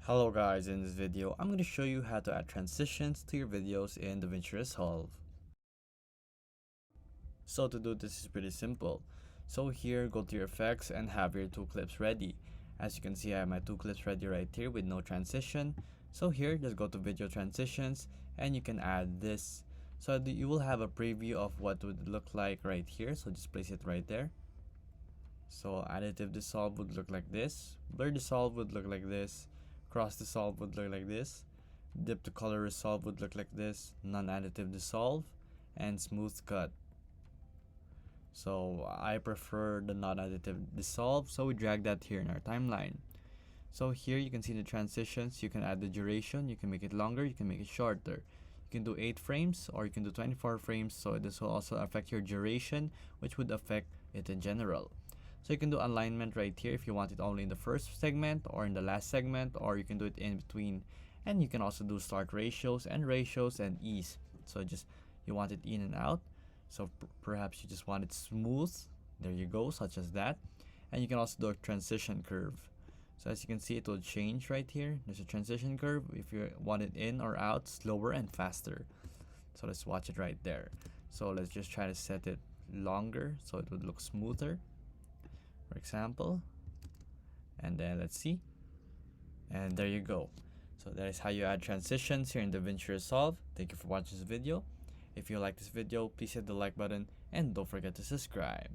Hello guys, in this video I'm going to show you how to add transitions to your videos in DaVinci Resolve. So to do this is pretty simple. So here, go to your effects and have your two clips ready. As you can see, I have my two clips ready right here with no transition. So here, just go to video transitions and you can add this. So you will have a preview of what would look like right here. So just place it right there. So additive dissolve would look like this, blur dissolve would look like this, cross dissolve would look like this, dip to color resolve would look like this, non-additive dissolve, and smooth cut. So I prefer the non-additive dissolve, so we drag that here in our timeline. So here you can see the transitions. You can add the duration, you can make it longer, you can make it shorter. You can do 8 frames or you can do 24 frames, so this will also affect your duration, which would affect it in general. So you can do alignment right here if you want it only in the first segment or in the last segment, or you can do it in between. And you can also do start ratios and ease. So just you want it in and out. So perhaps you just want it smooth. There you go, such as that. And you can also do a transition curve. So as you can see, it will change right here. There's a transition curve if you want it in or out, slower and faster. So let's watch it right there. So let's just try to set it longer so it would look smoother, for example. And then let's see. And there you go. So that is how you add transitions here in DaVinci Resolve. Thank you for watching this video. If you like this video, please hit the like button and don't forget to subscribe.